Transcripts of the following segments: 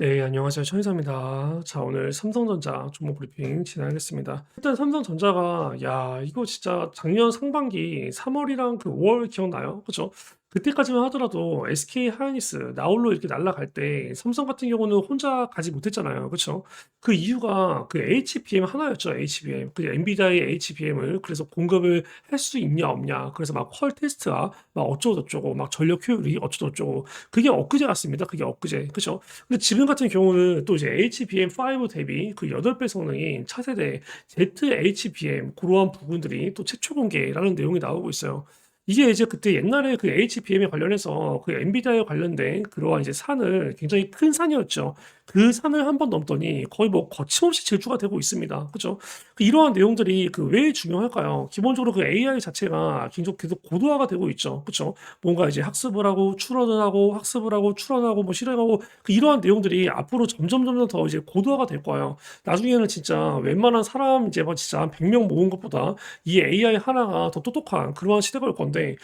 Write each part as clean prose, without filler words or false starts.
네, 안녕하세요. 천이사입니다. 자, 오늘 삼성전자 종목 브리핑 진행하겠습니다. 일단 삼성전자가, 야, 이거 진짜 작년 상반기 3월이랑 그 5월 기억나요? 그죠? 그때까지만 하더라도 SK 하이닉스, 나홀로 이렇게 날아갈 때 삼성 같은 경우는 혼자 가지 못했잖아요. 그쵸? 그 이유가 그 HBM 하나였죠. HBM. 그 엔비디아의 HBM을 그래서 공급을 할 수 있냐, 없냐. 그래서 막 퀄 테스트가 막 어쩌고저쩌고, 막 전력 효율이 어쩌고저쩌고. 그게 엊그제 같습니다. 그게 엊그제. 그죠? 근데 지금 같은 경우는 또 이제 HBM5 대비 그 8배 성능인 차세대 ZHBM 그러한 부분들이 또 최초 공개라는 내용이 나오고 있어요. 이게 이제 그때 옛날에 그 HBM에 관련해서 그 엔비디아에 관련된 그러한 이제 산을 굉장히 큰 산이었죠. 그 산을 한번 넘더니 거의 뭐 거침없이 질주가 되고 있습니다. 그죠? 이러한 내용들이 그 왜 중요할까요? 기본적으로 그 AI 자체가 계속 고도화가 되고 있죠. 그죠? 뭔가 이제 학습을 하고 추론을 하고 학습을 하고 추론하고 뭐 실행하고 그 이러한 내용들이 앞으로 점점 더 이제 고도화가 될 거예요. 나중에는 진짜 웬만한 사람 이제 뭐 진짜 한 100명 모은 것보다 이 AI 하나가 더 똑똑한 그러한 시대가 올 건데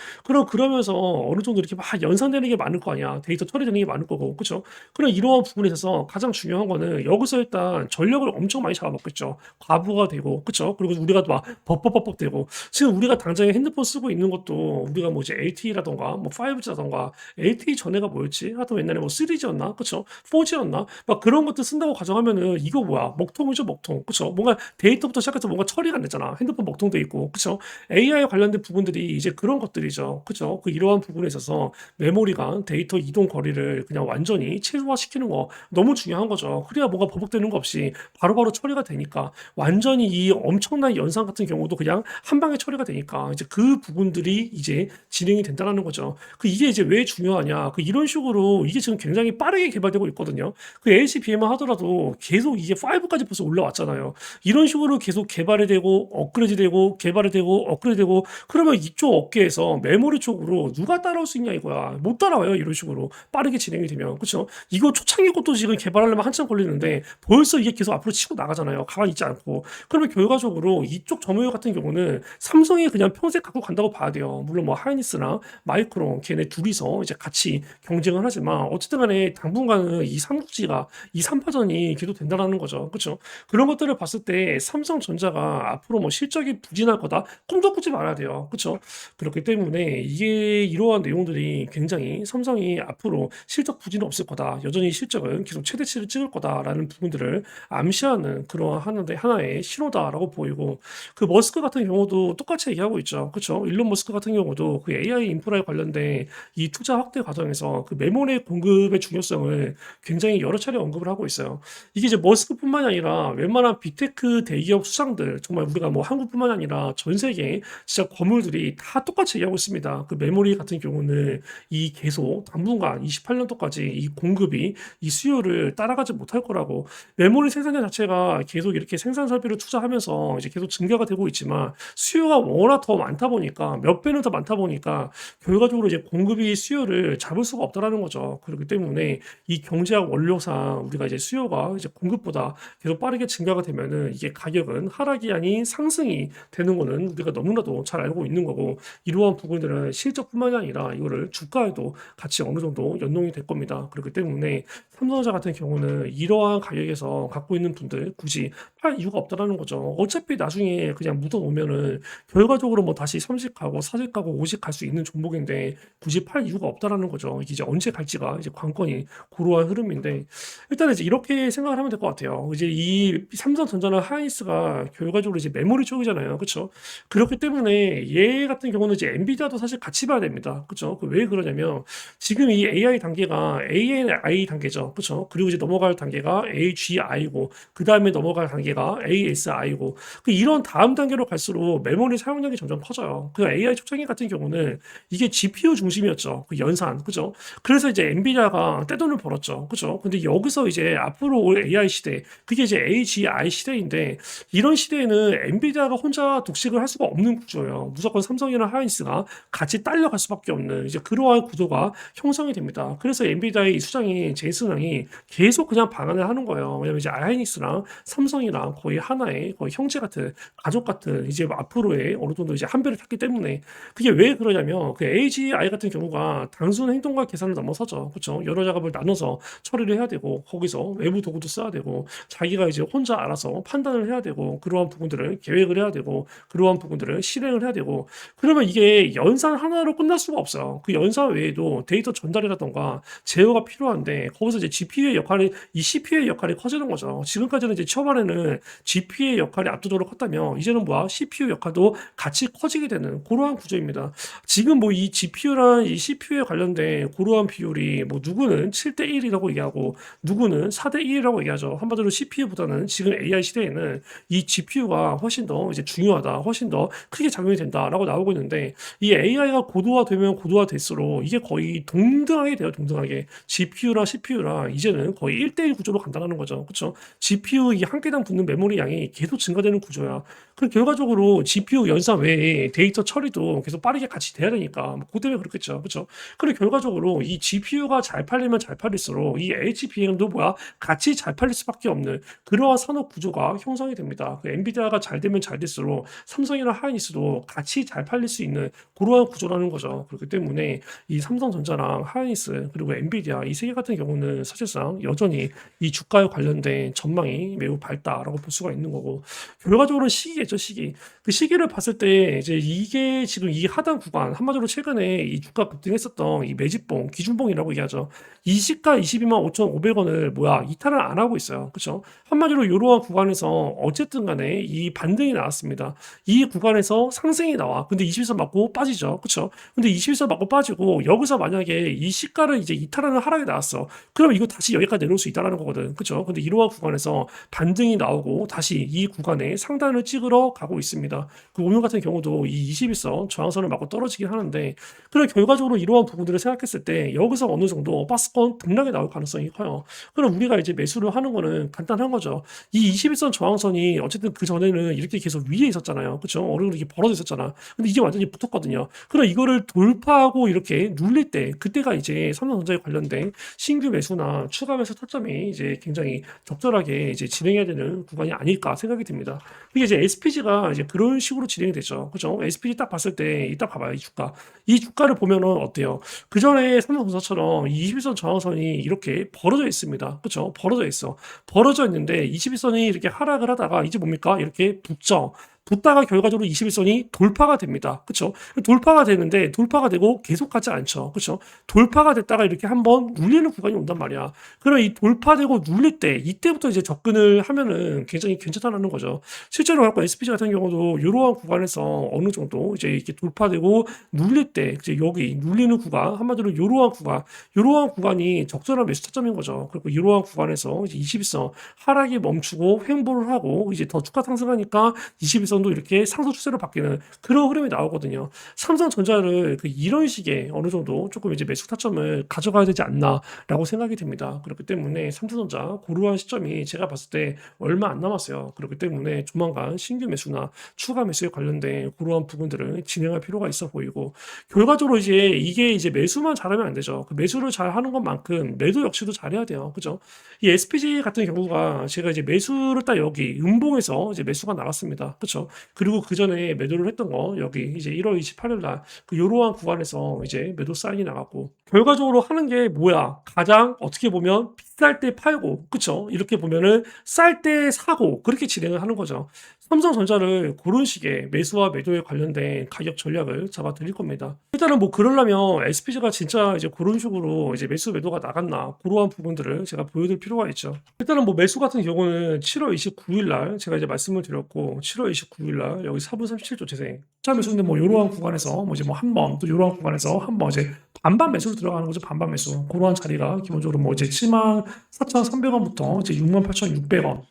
그러면서 어느 정도 이렇게 막 연산되는 게 많을 거 아니야. 데이터 처리되는 게 많을 거고. 그렇죠? 그런 이러한 부분에 있어서 가장 중요한 거는 여기서 일단 전력을 엄청 많이 잡아먹겠죠. 과부가 되고. 그렇죠? 그리고 우리가 막 벅벅벅벅 되고 지금 우리가 당장에 핸드폰 쓰고 있는 것도 우리가 뭐 이제 LTE라던가 뭐 5G라던가 LTE 전에가 뭐였지? 하여튼 옛날에 뭐 3G였나? 그쵸? 4G였나? 막 그런 것들 쓴다고 가정하면은 이거 뭐야? 먹통이죠, 먹통. 그쵸? 뭔가 데이터부터 시작해서 뭔가 처리가 안 됐잖아. 핸드폰 먹통돼 있고. 그쵸? AI 관련된 부분들이 이제 그런 것들이죠. 그쵸? 그 이러한 부분에 있어서 메모리가 데이터 이동 거리를 그냥 완전히 최소화시키는 거 너무 중요한 거죠. 그래야 뭔가 버벅대는 거 없이 바로바로 처리가 되니까 완전히 이 엄청난 연산 같은 경우도 그냥 한 방에 처리가 되니까 이제 그 부분들이 이제 진행이 된다는 거죠. 이게 이제 왜 중요하냐? 이런 식으로 이게 지금 굉장히 빠르게 개발되고 있거든요. HBM만 하더라도 계속 이게 5까지 벌써 올라왔잖아요. 이런 식으로 계속 개발이 되고 업그레이드 되고 개발이 되고 업그레이드 되고 그러면 이쪽 업계에서 메모리 쪽으로 누가 따라올 수 있냐 이거야. 못 따라와요. 이런 식으로 빠르게 진행이 되면. 그렇죠? 이거 초창기 것도 지금 개발하려면 한참 걸리는데 벌써 이게 계속 앞으로 치고 나가잖아요. 가만히 있지 않고. 그러면 결과적으로 이쪽 점유율 같은 경우는 삼성이 그냥 평생 갖고 간다고 봐야 돼요. 물론 뭐 하이닉스나 마이크론 걔네 둘이서 이제 같이 경쟁을 하지만 어쨌든 간에 당분간은 이 삼국지가 이 삼파전이 계속 된다라는 거죠. 그렇죠? 그런 것들을 봤을 때 삼성전자가 앞으로 뭐 실적이 부진할 거다. 꿈도 꾸지 말아야 돼요. 그렇죠? 그렇기 때문에 이게 이러한 내용들이 굉장히 삼성이 앞으로 실적 부진은 없을 거다. 여전히 실적은 계속 최대치를 찍을 거다라는 부분들을 암시하는 그러한 하나의 신호다라고 보이고 그 머스크 같은 경우도 똑같이 얘기하고 있죠. 그렇죠? 일론 머스크 같은 경우도 그 AI 인프라에 관련된 이 투자 확대 과정에서 그 메모리 공급의 중요성을 굉장히 여러 차례 언급을 하고 있어요. 이게 이제 머스크뿐만이 아니라 웬만한 빅테크 대기업 수장들 정말 우리가 뭐 한국뿐만 아니라 전 세계 진짜 거물들이 다 똑같이 얘기하고 있습니다. 그 메모리 같은 경우는 이 계속 당분간 28년도까지 이 공급이 이 수요를 따라가지 못할 거라고 메모리 생산량 자체가 계속 이렇게 생산 설비를 투자하면서 이제 계속 증가가 되고 있지만 수요가 워낙 더 많다 보니까 몇 배는 더 많다 보니까 결과적으로 이제 공급이 수요를 잡을 수가 없다라는 거죠. 그렇기 때문에 이 경제학 원료상 우리가 이제 수요가 이제 공급보다 계속 빠르게 증가가 되면은 이게 가격은 하락이 아닌 상승이 되는 거는 우리가 너무나도 잘 알고 있는 거고 이러한 부분들은 실적뿐만이 아니라 이거를 주가에도 같이 어느 정도 연동이 될 겁니다. 그렇기 때문에 삼성전자 같은 경우는 이러한 가격에서 갖고 있는 분들 굳이 팔 이유가 없다라는 거죠. 어차피 나중에 그냥 묻어 놓으면은 결과적으로 뭐 다시 30 가고 40 가고 50 갈 수 있는 종목인데 굳이 팔 이유가 없다라는 거죠. 이게 이제 언제 갈지가 이제 관건이 고루한 흐름인데 일단 이제 이렇게 생각을 하면 될 것 같아요. 이제 이 삼성전자나 하이닉스가 결과적으로 이제 메모리 쪽이잖아요. 그렇죠? 그렇기 때문에 얘 같은 경우는 이제 엔비디아도 사실 같이 봐야 됩니다. 그렇죠? 왜 그러냐면 지금 이 AI 단계가 ANI 단계죠. 그렇죠? 그리고 이제 넘어갈 단계가 AGI고 그 다음에 넘어갈 단계가 ASI고 이런 다음 단계로 갈수록 메모리 사용량이 점점 커져요. AI 초창기 같은 경우는 이게 GPU 중심이었죠. 그 연산, 그죠? 그래서 이제 엔비디아가 떼돈을 벌었죠. 그죠? 근데 여기서 이제 앞으로 올 AI 시대, 그게 이제 AGI 시대인데 이런 시대에는 엔비디아가 혼자 독식을 할 수가 없는 구조예요. 무조건 삼성이나 하이닉스가 같이 딸려갈 수밖에 없는 이제 그러한 구도가 형성이 됩니다. 그래서 엔비디아의 이 수장이 제이슨 시장이 계속 그냥 방한을 하는 거예요. 왜냐면 이제 하이닉스랑 삼성이랑 거의 하나의 거의 형제 같은 가족 같은 이제 앞으로의 어느 정도 이제 한 배를 탔기 때문에 그게 왜 그러냐면 그 AGI 같은 경우가 단순 행동과 계산을 넘어서죠. 그렇죠? 여러 작업을 나눠서 처리를 해야 되고 거기서 외부 도구도 써야 되고 자기가 이제 혼자 알아서 판단을 해야 되고 그러한 부분들을 계획을 해야 되고 그러한 부분들을 실행을 해야 되고 그러면 이게 연산 하나로 끝날 수가 없어요. 그 연산 외에도 데이터 전달이라던가 제어가 필요한데 거기서 이제 GPU의 역할이 이 CPU의 역할이 커지는 거죠. 지금까지는 이제 초반에는 GPU의 역할이 압도적으로 컸다면 이제는 뭐야 CPU 역할도 같이 커지게 되는 그러한 구조입니다. 지금 뭐 이 GPU랑 이 CPU에 관련된 그러한 비율이 뭐 누구는 7대 1이라고 얘기하고 누구는 4대 1이라고 얘기하죠. 한마디로 CPU보다는 지금 AI 시대에는 이 GPU가 훨씬 더 이제 중요하다, 훨씬 더 크게 작용이 된다라고 나오고 있는데 이 AI가 고도화되면 고도화될수록 이게 거의 동등하게 돼요, 동등하게. GPU랑 CPU랑 이제는 거의 1대1 구조로 간다는 거죠. 그렇죠? GPU 이 한 개당 붙는 메모리 양이 계속 증가되는 구조야. 그 결과적으로 GPU 연산 외에 데이터 처리도 계속 빠르게 같이 돼야 되니까 그 때문에 그렇겠죠. 그렇죠? 그리고 결과적으로 이 GPU가 잘 팔리면 잘 팔릴수록 이 HBM도 뭐야? 같이 잘 팔릴 수밖에 없는 그러한 산업 구조가 형성이 됩니다. 그 엔비디아가 잘 되면 잘 될수록 삼성이나 하이닉스도 같이 잘 팔릴 수 있는 그러한 구조라는 거죠. 그렇기 때문에 이 삼성전자랑 하이닉스 그리고 엔비디아 이 세 개 같은 경우는 사실상 여전히 이 주가에 관련된 전망이 매우 밝다라고 볼 수가 있는 거고 결과적으로는 시기겠죠, 시기. 그 시기를 봤을 때 이제 이게 지금 이 하단 구간 한마디로 최근에 이 주가 급등했었던 이 매집봉 기준봉이라고 얘기하죠. 이 시가 22만 5,500원을 뭐야 이탈을 안 하고 있어요. 그렇죠? 한마디로 이러한 구간에서 어쨌든 간에 이 반등이 나왔습니다. 이 구간에서 상승이 나와. 근데 21선 맞고 빠지죠. 그렇죠? 근데 21선 맞고 빠지고 여기서 만약에 이 시가를 이제 이탈하는 하락이 나왔어. 그럼 이거 다시 여기까지 내려올 수 있다라는 거거든. 그렇죠? 근데 이러한 구간에서 반등이 나오고 다시 이 구간에 상단을 찍으러 가고 있습니다. 그 오늘 같은 경우도 이 21선 저항선을 맞고 떨어지긴 하는데 그래 결과적으로 이러한 부분들을 생각했을 때 여기서 어느 정도 박스권 등락이 나올 가능성이 커요. 그럼 우리가 이제 매수를 하는 거는 간단한 거죠. 이 21선 저항선이 어쨌든 그 전에는 이렇게 계속 위에 있었잖아요. 그렇죠? 어느 정도 이렇게 벌어져 있었잖아. 근데 이게 완전히 붙었거든요. 그럼 이거를 돌파하고 이렇게 눌릴 때 그때가 이제 삼성전자에 관련된 신규 매수나 추가 매수 타점이 이제 굉장히 적절하게 이제 진행해야 되는 구간이 아닐까 생각이 듭니다. 이게 이제 SPG가 이제 그런 식으로 진행이 되죠. 그죠? SPG 딱 봤을 때 이따 봐봐요. 이 주가. 이 주가를 보면은 어때요? 그 전에 삼성전자처럼 21선 저항선이 이렇게 벌어져 있습니다. 그죠? 벌어져 있어. 벌어져 있는데 21선이 이렇게 하락을 하다가 이제 뭡니까? 이렇게 붙죠. 붙다가 결과적으로 21선이 돌파가 됩니다. 그렇죠? 돌파가 되는데 돌파가 되고 계속 가지 않죠. 그렇죠? 돌파가 됐다가 이렇게 한번 눌리는 구간이 온단 말이야. 그럼 이 돌파되고 눌릴 때 이때부터 이제 접근을 하면은 굉장히 괜찮다는 거죠. 실제로 갖고 SPG 같은 경우도 이러한 구간에서 어느 정도 이제 이렇게 돌파되고 눌릴 때 이제 여기 눌리는 구간 한마디로 이러한 구간이 적절한 매수 타점인 거죠. 그리고 이러한 구간에서 이제 21선 하락이 멈추고 횡보를 하고 이제 더 주가 상승하니까 21선 도 이렇게 상승 추세로 바뀌는 그런 흐름이 나오거든요. 삼성전자를 그 이런 식의 어느 정도 조금 이제 매수 타점을 가져가야 되지 않나라고 생각이 듭니다. 그렇기 때문에 삼성전자 고루한 시점이 제가 봤을 때 얼마 안 남았어요. 그렇기 때문에 조만간 신규 매수나 추가 매수에 관련된 고루한 부분들을 진행할 필요가 있어 보이고 결과적으로 이제 이게 이제 매수만 잘하면 안 되죠. 그 매수를 잘 하는 것만큼 매도 역시도 잘해야 돼요. 그죠? 이 SPG 같은 경우가 제가 이제 매수를 딱 여기 음봉에서 이제 매수가 나왔습니다. 그렇죠? 그리고 그 전에 매도를 했던 거 여기 이제 1월 28일 날그 요러한 구간에서 이제 매도 사인이 나갔고 결과적으로 하는 게 뭐야? 가장 어떻게 보면 비쌀 때 팔고 그쵸? 이렇게 보면은 쌀 때 사고 그렇게 진행을 하는 거죠. 삼성전자를 그런 식의 매수와 매도에 관련된 가격 전략을 잡아 드릴 겁니다. 일단은 뭐 그러려면 SPG가 진짜 이제 그런 식으로 이제 매수 매도가 나갔나 그러한 부분들을 제가 보여드릴 필요가 있죠. 일단은 뭐 매수 같은 경우는 7월 29일 날 제가 이제 말씀을 드렸고 7월 29일 날 여기 4분 37초 재생. 차 매수인데 뭐 이러한 구간에서 뭐 이제 뭐 한 번 또 이러한 구간에서 한 번 이제 반반 매수로 들어가는 거죠. 반반 매수. 그러한 자리가 기본적으로 뭐 이제 74,300원부터 이제 68,600원.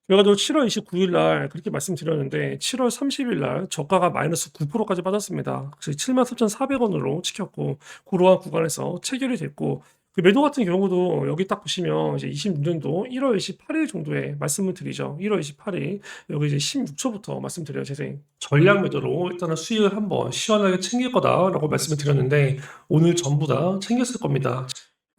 그래가지고 7월 29일 날 그렇게 말씀드렸는데 7월 30일 날 저가가 마이너스 9%까지 빠졌습니다. 그래서 73,400원으로 찍혔고 그러한 구간에서 체결이 됐고 그 매도 같은 경우도 여기 딱 보시면 이제 26년도 1월 28일 정도에 말씀을 드리죠. 1월 28일 여기 이제 16초부터 말씀드려요. 재생 전략 매도로 일단은 수익을 한번 시원하게 챙길 거다라고 말씀을 드렸는데 오늘 전부 다 챙겼을 겁니다.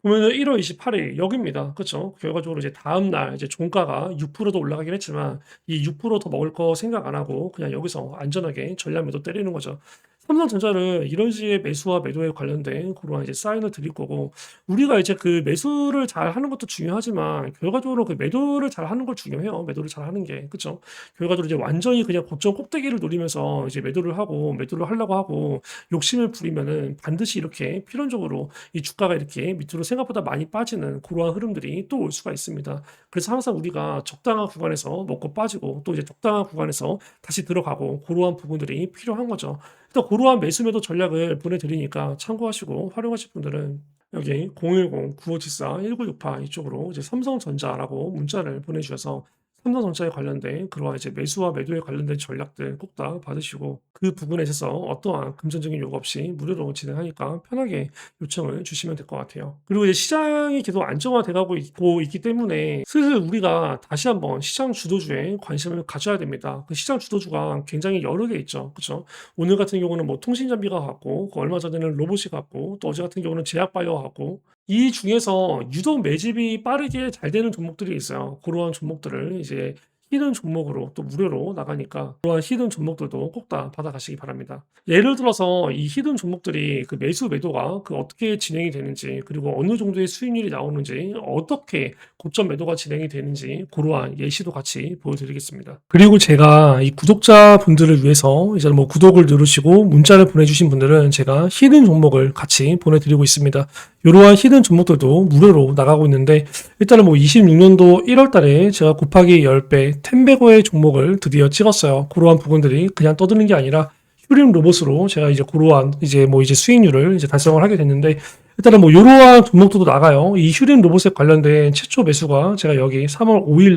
보면은 1월 28일 여기입니다. 그쵸? 결과적으로 이제 다음날 이제 종가가 6%도 올라가긴 했지만 이 6%더 먹을 거 생각 안 하고 그냥 여기서 안전하게 전략 매도 때리는 거죠. 삼성전자를 이런 식의 매수와 매도에 관련된 그런 이제 사인을 드릴 거고 우리가 이제 그 매수를 잘 하는 것도 중요하지만 결과적으로 그 매도를 잘 하는 걸 중요해요. 매도를 잘 하는 게. 그쵸? 결과적으로 이제 완전히 그냥 고점 꼭대기를 노리면서 이제 매도를 하려고 하고 욕심을 부리면은 반드시 이렇게 필연적으로 이 주가가 이렇게 밑으로 생각보다 많이 빠지는 그러한 흐름들이 또 올 수가 있습니다. 그래서 항상 우리가 적당한 구간에서 먹고 빠지고 또 이제 적당한 구간에서 다시 들어가고 그러한 부분들이 필요한 거죠. 일단 그러한 매수 매도 전략을 보내드리니까 참고하시고 활용하실 분들은 여기 010-9574-1968 이쪽으로 이제 삼성전자라고 문자를 보내주셔서 삼성전자에 관련된 그러한 이제 매수와 매도에 관련된 전략들 꼭 다 받으시고 그 부분에 있어서 어떠한 금전적인 요구 없이 무료로 진행하니까 편하게 요청을 주시면 될 것 같아요. 그리고 이제 시장이 계속 안정화돼 가고 있기 때문에 슬슬 우리가 다시 한번 시장 주도주에 관심을 가져야 됩니다. 그 시장 주도주가 굉장히 여러 개 있죠. 그쵸? 오늘 같은 경우는 뭐 통신장비가 같고 그 얼마 전에는 로봇이 같고 또 어제 같은 경우는 제약바이오가 같고 이 중에서 유독 매집이 빠르게 잘 되는 종목들이 있어요. 그러한 종목들을 이제 히든 종목으로 또 무료로 나가니까 그러한 히든 종목들도 꼭 다 받아가시기 바랍니다. 예를 들어서 이 히든 종목들이 그 매수 매도가 그 어떻게 진행이 되는지 그리고 어느 정도의 수익률이 나오는지 어떻게 고점 매도가 진행이 되는지 그러한 예시도 같이 보여드리겠습니다. 그리고 제가 이 구독자분들을 위해서 이제 뭐 구독을 누르시고 문자를 보내주신 분들은 제가 히든 종목을 같이 보내드리고 있습니다. 이러한 히든 종목들도 무료로 나가고 있는데 일단은 뭐 26년도 1월 달에 제가 곱하기 10배 텐베거의 종목을 드디어 찍었어요. 그러한 부분들이 그냥 떠드는 게 아니라 휴림 로봇으로 제가 이제 그러한 이제 뭐 이제 수익률을 이제 달성을 하게 됐는데 일단은 뭐 이러한 종목들도 나가요. 이 휴림 로봇에 관련된 최초 매수가 제가 여기 3월 5일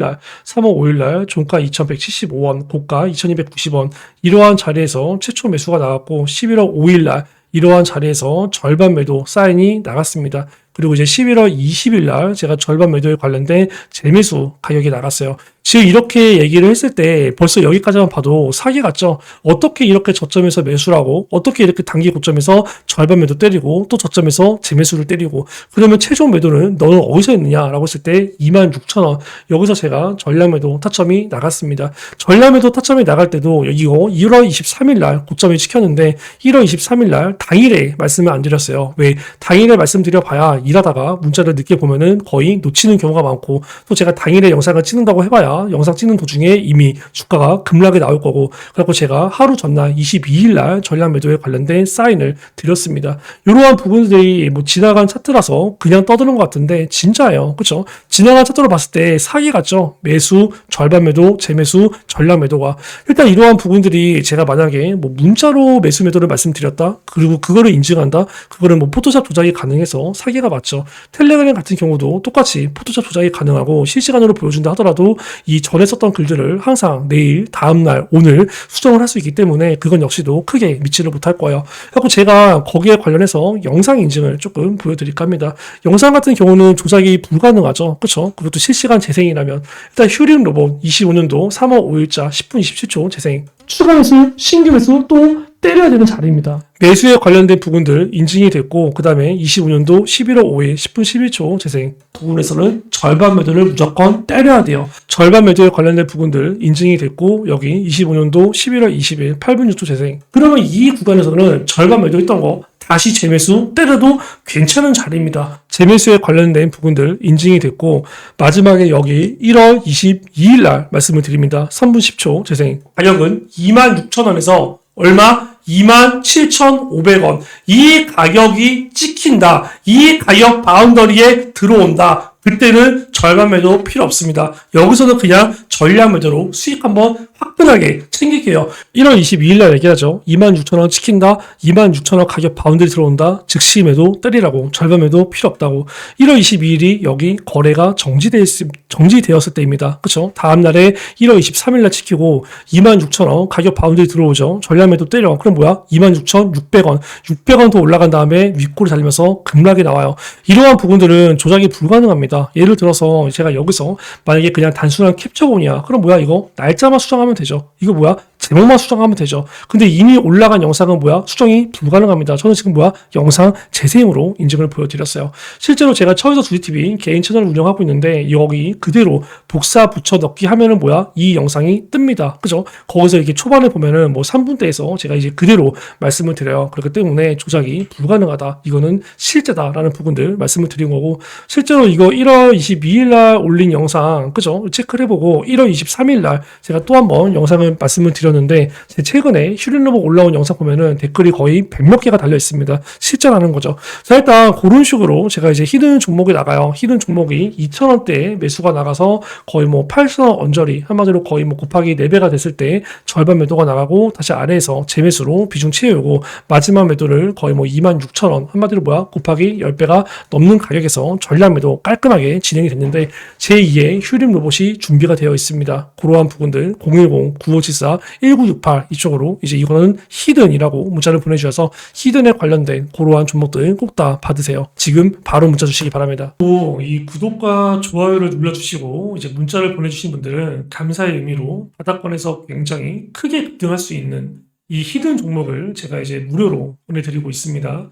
날 종가 2,175원, 고가 2,290원 이러한 자리에서 최초 매수가 나갔고 11월 5일 날 이러한 자리에서 절반 매도 사인이 나갔습니다. 그리고 이제 11월 20일 날 제가 절반 매도에 관련된 재매수 가격이 나갔어요. 지금 이렇게 얘기를 했을 때 벌써 여기까지만 봐도 사기 같죠? 어떻게 이렇게 저점에서 매수라고 어떻게 이렇게 단기 고점에서 절반 매도 때리고 또 저점에서 재매수를 때리고 그러면 최종 매도는 너는 어디서 했느냐라고 했을 때 26,000원 여기서 제가 전략 매도 타점이 나갔습니다. 전략 매도 타점이 나갈 때도 이거 1월 23일 날 고점이 찍혔는데 1월 23일 날 당일에 말씀을 안 드렸어요. 왜? 당일에 말씀드려봐야 일하다가 문자를 늦게 보면은 거의 놓치는 경우가 많고 또 제가 당일에 영상을 찍는다고 해봐야 영상 찍는 도중에 이미 주가가 급락이 나올 거고 그래서 제가 하루 전날 22일 날 전략 매도에 관련된 사인을 드렸습니다. 이러한 부분들이 뭐 지나간 차트라서 그냥 떠드는 것 같은데 진짜예요. 그렇죠? 지나간 차트로 봤을 때 사기 같죠? 매수, 절반 매도, 재매수, 전략 매도가 일단 이러한 부분들이 제가 만약에 뭐 문자로 매수 매도를 말씀드렸다 그리고 그거를 인증한다 그거는 뭐 포토샵 조작이 가능해서 사기가 맞죠. 텔레그램 같은 경우도 똑같이 포토샵 조작이 가능하고 실시간으로 보여준다 하더라도 이 전에 썼던 글들을 항상 내일, 다음날, 오늘 수정을 할 수 있기 때문에 그건 역시도 크게 믿지를 못할 거예요. 그래서 제가 거기에 관련해서 영상 인증을 조금 보여드릴까 합니다. 영상 같은 경우는 조작이 불가능하죠. 그렇죠? 그것도 실시간 재생이라면 일단 휴림 로봇 25년도 3월 5일자 10분 27초 재생 추가 매수, 신규 매수 또 때려야 되는 자리입니다. 매수에 관련된 부분들 인증이 됐고 그 다음에 25년도 11월 5일 10분 11초 재생 부분에서는 절반 매도를 무조건 때려야 돼요. 절반 매도에 관련된 부분들 인증이 됐고 여기 25년도 11월 20일 8분 6초 재생 그러면 이 구간에서는 절반 매도 했던 거 다시 재매수 때려도 괜찮은 자리입니다. 재매수에 관련된 부분들 인증이 됐고 마지막에 여기 1월 22일 날 말씀을 드립니다. 3분 10초 재생 가격은 26,000원에서 얼마? 27,500원. 이 가격이 찍힌다. 이 가격 바운더리에 들어온다. 그때는 절반 매도 필요 없습니다. 여기서는 그냥 전략 매도로 수익 한번 화끈하게 챙길게요. 1월 22일 날 얘기하죠. 26,000원 찍힌다. 26,000원 가격 바운드리 들어온다. 즉시 매도 때리라고. 절반 매도 필요 없다고. 1월 22일이 여기 거래가 정지되었을 때입니다. 그쵸? 다음날에 1월 23일 날 찍히고 26,000원 가격 바운드리 들어오죠. 전략 매도 때려. 그럼 뭐야? 26,600원. 600원 더 올라간 다음에 윗골이 달리면서 급락이 나와요. 이러한 부분들은 조작이 불가능합니다. 예를 들어서 제가 여기서 만약에 그냥 단순한 캡처본이야. 그럼 뭐야 이거? 날짜만 수정하면 되죠. 이거 뭐야? 제목만 수정하면 되죠. 근데 이미 올라간 영상은 뭐야? 수정이 불가능합니다. 저는 지금 뭐야? 영상 재생으로 인증을 보여드렸어요. 실제로 제가 처에서 두지TV 개인 채널을 운영하고 있는데 여기 그대로 복사 붙여 넣기 하면은 뭐야? 이 영상이 뜹니다. 그죠? 거기서 이렇게 초반에 보면은 뭐 3분대에서 제가 이제 그대로 말씀을 드려요. 그렇기 때문에 조작이 불가능하다. 이거는 실제다라는 부분들 말씀을 드린 거고, 실제로 이거 1월 22일 날 올린 영상, 그죠? 체크를 해보고 1월 23일 날 제가 또 한번 영상을 말씀을 드렸는데, 최근에 휴린로봇 올라온 영상 보면은 댓글이 거의 100몇 개가 달려 있습니다. 실제라는 거죠. 자, 일단 그런 식으로 제가 이제 히든 종목이 나가요. 히든 종목이 2,000원대에 매수가 나가서 거의 뭐 8,000원 언저리, 한마디로 거의 뭐 곱하기 4배가 됐을 때 절반 매도가 나가고 다시 아래에서 재매수로 비중 채우고 마지막 매도를 거의 뭐 26,000원, 한마디로 뭐야? 곱하기 10배가 넘는 가격에서 전량 매도 깔끔하게 진행이 됐는데, 제2의 휴림 로봇이 준비가 되어 있습니다. 그러한 부분들 010-9574-1968 이쪽으로 이제 이거는 히든이라고 문자를 보내주셔서 히든에 관련된 그러한 종목들 꼭 다 받으세요. 지금 바로 문자 주시기 바랍니다. 또 이 구독과 좋아요를 눌러주시고 이제 문자를 보내주신 분들은 감사의 의미로 바닥권에서 굉장히 크게 급등할 수 있는 이 히든 종목을 제가 이제 무료로 보내드리고 있습니다.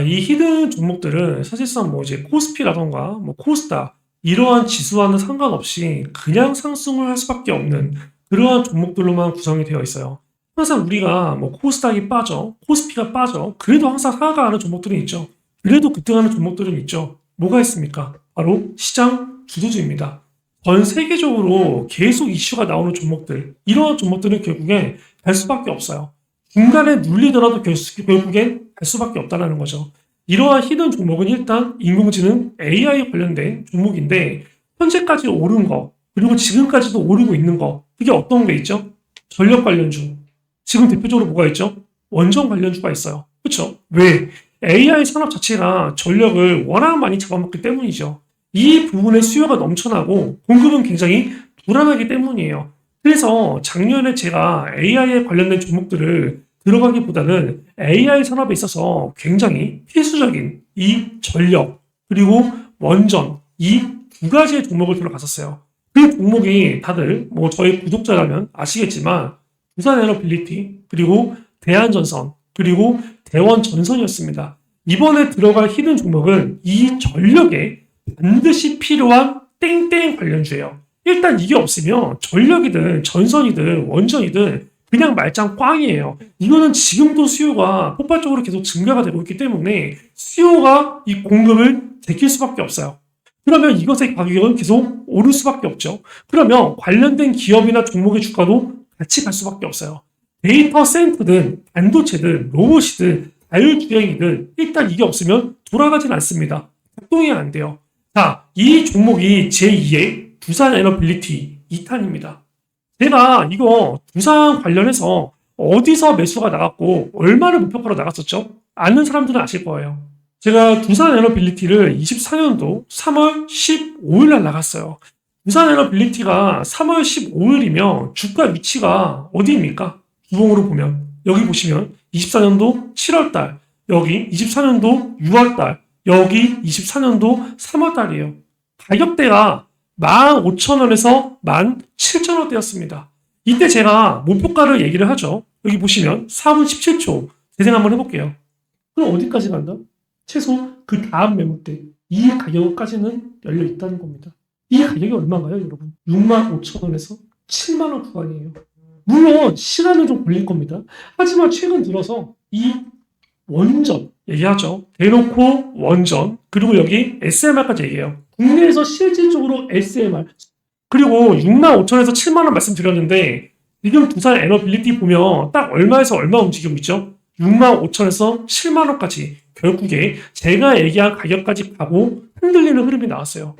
이 히든 종목들은 사실상 뭐 이제 코스피라던가 뭐 코스닥 이러한 지수와는 상관없이 그냥 상승을 할 수밖에 없는 그러한 종목들로만 구성이 되어 있어요. 항상 우리가 뭐 코스닥이 빠져, 코스피가 빠져, 그래도 항상 하락하는 종목들은 있죠. 그래도 급등하는 종목들은 있죠. 뭐가 있습니까? 바로 시장 주도주입니다. 전 세계적으로 계속 이슈가 나오는 종목들, 이러한 종목들은 결국엔 갈 수밖에 없어요. 중간에 눌리더라도 결국엔 갈 수밖에 없다는 거죠. 이러한 히든 종목은 일단 인공지능 AI 관련된 종목인데, 현재까지 오른 거, 그리고 지금까지도 오르고 있는 거, 그게 어떤 게 있죠? 전력 관련주. 지금 대표적으로 뭐가 있죠? 원전 관련주가 있어요. 그렇죠? 왜? AI 산업 자체가 전력을 워낙 많이 잡아먹기 때문이죠. 이 부분에 수요가 넘쳐나고 공급은 굉장히 불안하기 때문이에요. 그래서 작년에 제가 AI에 관련된 종목들을 들어가기보다는 AI 산업에 있어서 굉장히 필수적인 이 전력, 그리고 원전, 이 두 가지의 종목을 들어갔었어요. 그 종목이 다들 뭐 저희 구독자라면 아시겠지만 두산에너빌리티, 그리고 대한전선, 그리고 대원전선이었습니다. 이번에 들어갈 히든 종목은 이 전력에 반드시 필요한 땡땡 관련주예요. 일단 이게 없으면 전력이든 전선이든 원전이든 그냥 말짱 꽝이에요. 이거는 지금도 수요가 폭발적으로 계속 증가가 되고 있기 때문에 수요가 이 공급을 제킬 수밖에 없어요. 그러면 이것의 가격은 계속 오를 수밖에 없죠. 그러면 관련된 기업이나 종목의 주가도 같이 갈 수밖에 없어요. 데이터 센터든 반도체든 로봇이든 자율주행이든 일단 이게 없으면 돌아가진 않습니다. 작동이 안 돼요. 자, 이 종목이 제2의 두산에너빌리티 2탄입니다. 제가 이거 두산 관련해서 어디서 매수가 나갔고 얼마를 목표가로 나갔었죠? 아는 사람들은 아실 거예요. 제가 두산에너빌리티를 24년도 3월 15일 날 나갔어요. 두산에너빌리티가 3월 15일이면 주가 위치가 어디입니까? 주봉으로 보면 여기 보시면 24년도 7월 달, 여기 24년도 6월 달, 여기 24년도 3월 달이에요. 가격대가 15,000원에서 17,000원대였습니다. 이때 제가 목표가를 얘기를 하죠. 여기 보시면 4분 17초 재생 한번 해볼게요. 그럼 어디까지 간다? 최소 그 다음 매물대 이 가격까지는 열려 있다는 겁니다. 이 가격이 얼마인가요, 여러분? 65,000원에서 7만원 구간이에요. 물론 시간은 좀 걸릴 겁니다. 하지만 최근 들어서 이 원전 얘기하죠. 대놓고 원전, 그리고 여기 SMR까지 얘기해요. 국내에서 실질적으로 SMR, 그리고 65,000원에서 7만원 말씀드렸는데 지금 두산에너빌리티 보면 딱 얼마에서 얼마 움직이고 있죠? 65,000원에서 7만원까지 결국에 제가 얘기한 가격까지 가고 흔들리는 흐름이 나왔어요.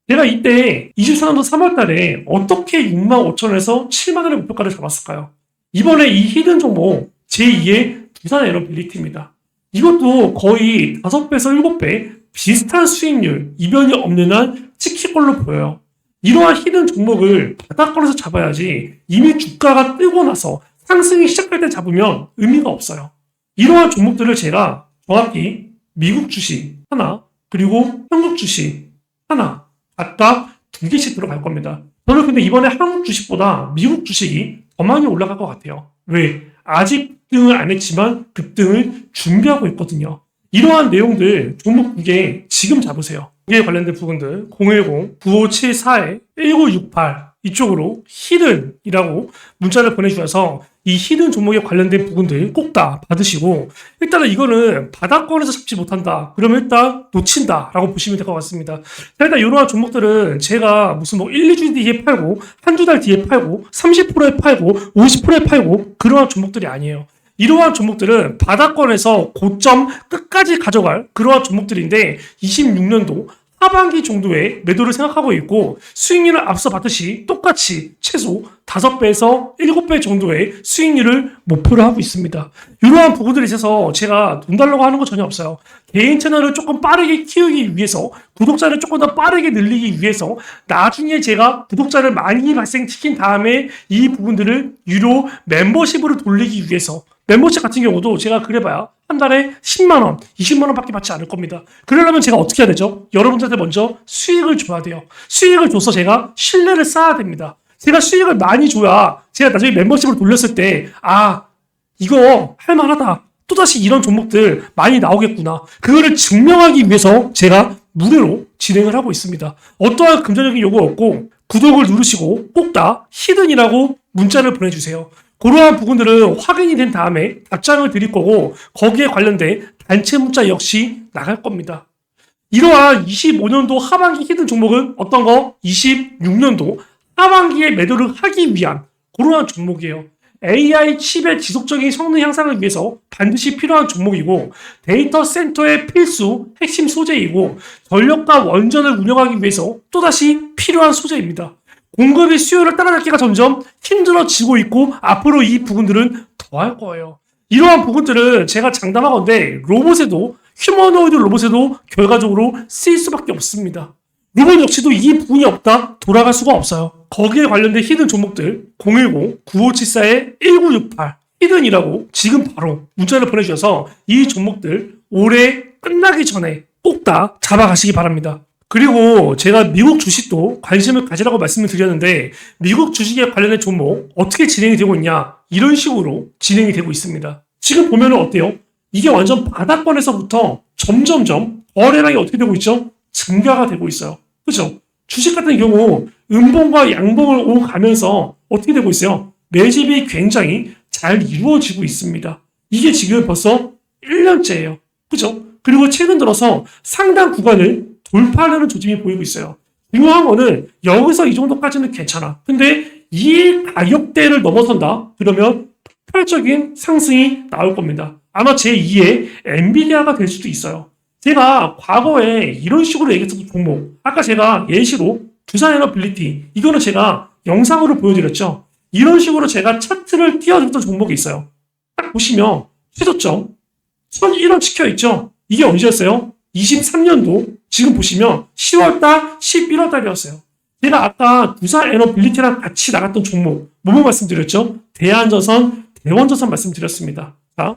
제가 이때 24년도 3월 달에 어떻게 65,000원에서 7만원의 목표가를 잡았을까요? 이번에 이 히든 종목 제2의 두산에너빌리티입니다. 이것도 거의 5배에서 7배 비슷한 수익률, 이변이 없는 한 찍힐 걸로 보여요. 이러한 히든 종목을 바닥권에서 잡아야지 이미 주가가 뜨고 나서 상승이 시작할 때 잡으면 의미가 없어요. 이러한 종목들을 제가 정확히 미국 주식 하나, 그리고 한국 주식 하나, 각각 2개씩 들어갈 겁니다. 저는 근데 이번에 한국 주식보다 미국 주식이 더 많이 올라갈 것 같아요. 왜? 아직 급등을 안 했지만 급등을 준비하고 있거든요. 이러한 내용들 종목 2개 지금 잡으세요. 이에 관련된 부분들 010-9574-1968 이쪽으로 히든이라고 문자를 보내주셔서 이 히든 종목에 관련된 부분들 꼭 다 받으시고, 일단은 이거는 바닥권에서 잡지 못한다 그러면 일단 놓친다 라고 보시면 될 것 같습니다. 자, 일단 이러한 종목들은 제가 무슨 뭐 1, 2주 뒤에 팔고 한두 달 뒤에 팔고 30%에 팔고 50%에 팔고 그러한 종목들이 아니에요. 이러한 종목들은 바닥권에서 고점 끝까지 가져갈 그러한 종목들인데 26년도 하반기 정도의 매도를 생각하고 있고, 수익률을 앞서 봤듯이 똑같이 최소 5배에서 7배 정도의 수익률을 목표로 하고 있습니다. 이러한 부분들에 있어서 제가 돈 달라고 하는 거 전혀 없어요. 개인 채널을 조금 빠르게 키우기 위해서, 구독자를 조금 더 빠르게 늘리기 위해서 나중에 제가 구독자를 많이 발생시킨 다음에 이 부분들을 유료 멤버십으로 돌리기 위해서, 멤버십 같은 경우도 제가 그래봐야 한 달에 10만원, 20만원 밖에 받지 않을 겁니다. 그러려면 제가 어떻게 해야 되죠? 여러분들한테 먼저 수익을 줘야 돼요. 수익을 줘서 제가 신뢰를 쌓아야 됩니다. 제가 수익을 많이 줘야 제가 나중에 멤버십으로 돌렸을 때, 아, 이거 할만하다. 또다시 이런 종목들 많이 나오겠구나. 그거를 증명하기 위해서 제가 무료로 진행을 하고 있습니다. 어떠한 금전적인 요구 없고 구독을 누르시고 꼭 다 히든이라고 문자를 보내주세요. 그러한 부분들은 확인이 된 다음에 답장을 드릴 거고, 거기에 관련된 단체 문자 역시 나갈 겁니다. 이러한 25년도 하반기 히든 종목은 어떤 거? 26년도 하반기에 매도를 하기 위한 그러한 종목이에요. AI 칩의 지속적인 성능 향상을 위해서 반드시 필요한 종목이고, 데이터 센터의 필수 핵심 소재이고, 전력과 원전을 운영하기 위해서 또다시 필요한 소재입니다. 공급이 수요를 따라잡기가 점점 힘들어지고 있고, 앞으로 이 부분들은 더할 거예요. 이러한 부분들은 제가 장담하건대 로봇에도, 휴머노이드 로봇에도 결과적으로 쓰일 수밖에 없습니다. 로봇 역시도 이 부분이 없다 돌아갈 수가 없어요. 거기에 관련된 히든 종목들 010-9574-1968 히든이라고 지금 바로 문자를 보내주셔서 이 종목들 올해 끝나기 전에 꼭 다 잡아가시기 바랍니다. 그리고 제가 미국 주식도 관심을 가지라고 말씀을 드렸는데, 미국 주식에 관련된 종목 어떻게 진행이 되고 있냐, 이런 식으로 진행이 되고 있습니다. 지금 보면 어때요? 이게 완전 바닥권에서부터 점점점 거래량이 어떻게 되고 있죠? 증가가 되고 있어요. 그죠? 주식 같은 경우 음봉과 양봉을 오고 가면서 어떻게 되고 있어요? 매집이 굉장히 잘 이루어지고 있습니다. 이게 지금 벌써 1년째예요. 그죠? 그리고 최근 들어서 상당 구간을 돌파하려는 조짐이 보이고 있어요. 중요한 거는 여기서 이 정도까지는 괜찮아. 근데 이 가격대를 넘어선다? 그러면 폭발적인 상승이 나올 겁니다. 아마 제2의 엔비디아가 될 수도 있어요. 제가 과거에 이런 식으로 얘기했던 종목, 아까 제가 예시로 두산에너빌리티, 이거는 제가 영상으로 보여드렸죠. 이런 식으로 제가 차트를 띄워줬던 종목이 있어요. 딱 보시면 최저점 1001원 찍혀있죠. 이게 언제였어요? 23년도 지금 보시면 10월달, 11월달이었어요. 제가 아까 두산에너빌리티랑 같이 나갔던 종목 뭐뭐 말씀드렸죠? 대한전선, 대원전선 말씀드렸습니다. 자,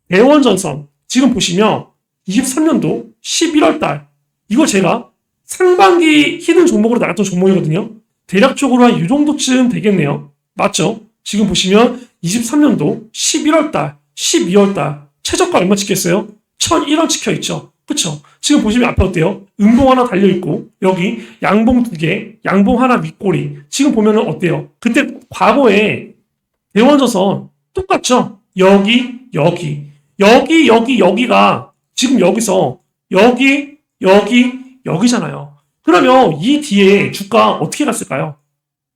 대원전선 지금 보시면 23년도 11월달, 이거 제가 상반기 히든 종목으로 나갔던 종목이거든요. 대략적으로 한 이 정도쯤 되겠네요. 맞죠? 지금 보시면 23년도 11월달, 12월달 최저가 얼마 찍혔어요? 1001원 찍혀있죠. 그쵸? 지금 보시면 앞에 어때요? 음봉 하나 달려있고, 여기 양봉 2개, 양봉 하나 윗꼬리. 지금 보면 어때요? 그때 과거에 대원전선 똑같죠? 여기가 지금 여기서 여기잖아요. 그러면 이 뒤에 주가 어떻게 갔을까요?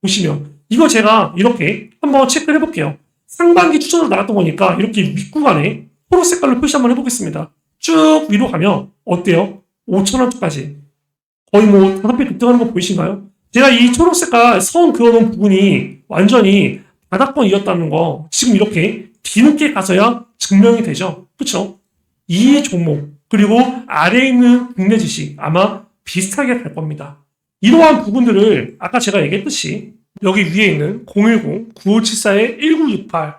보시면 이거 제가 이렇게 한번 체크를 해볼게요. 상반기 추천으로 나갔던 거니까 이렇게 윗구간에 초록 색깔로 표시 한번 해보겠습니다. 쭉 위로 가면 어때요? 5,000원 쪽까지 거의 뭐 5배 급등하는 거 보이신가요? 제가 이 초록 색깔 선 그어놓은 부분이 완전히 바닥권이었다는 거 지금 이렇게 뒤늦게 가서야 증명이 되죠. 그쵸? 이 종목 그리고 아래에 있는 국내 주식 아마 비슷하게 갈 겁니다. 이러한 부분들을 아까 제가 얘기했듯이 여기 위에 있는 010-9574-1968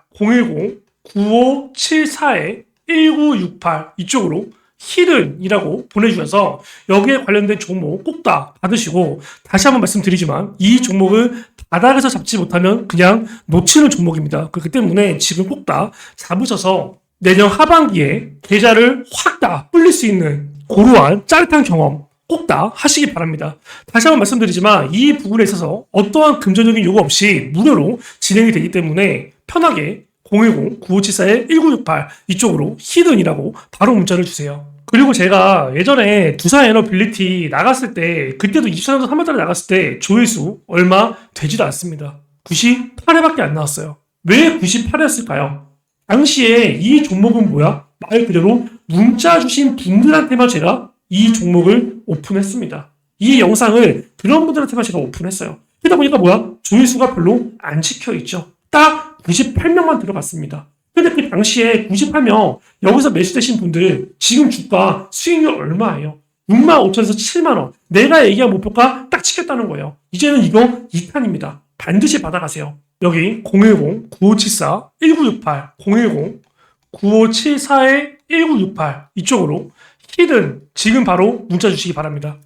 010-9574-1968 이쪽으로 히든이라고 보내주셔서 여기에 관련된 종목 꼭 다 받으시고, 다시 한번 말씀드리지만 이 종목은 바닥에서 잡지 못하면 그냥 놓치는 종목입니다. 그렇기 때문에 지금 꼭 다 잡으셔서 내년 하반기에 계좌를 확 다 불릴 수 있는 고루한 짜릿한 경험 꼭 다 하시기 바랍니다. 다시 한번 말씀드리지만 이 부분에 있어서 어떠한 금전적인 요구 없이 무료로 진행이 되기 때문에 편하게 010-9574-1968 이쪽으로 히든이라고 바로 문자를 주세요. 그리고 제가 예전에 두산 에너빌리티 나갔을 때, 그때도 24년도 3월달에 나갔을 때 조회수 얼마 되지도 않습니다. 98회밖에 안 나왔어요. 왜 98회였을까요? 당시에 이 종목은 뭐야? 말 그대로 문자 주신 분들한테만 제가 이 종목을 오픈했습니다. 이 영상을 그런 분들한테만 제가 오픈했어요. 그러다 보니까 뭐야? 조회수가 별로 안 찍혀있죠. 딱 98명만 들어갔습니다. 근데 그 당시에 98명 여기서 매수되신 분들 지금 주가 수익률 얼마예요? 65,000에서 7만원. 내가 얘기한 목표가 딱 찍혔다는 거예요. 이제는 이거 2탄입니다. 반드시 받아가세요. 여기 010-9574-1968 010-9574-1968 이쪽으로 히든 지금 바로 문자 주시기 바랍니다.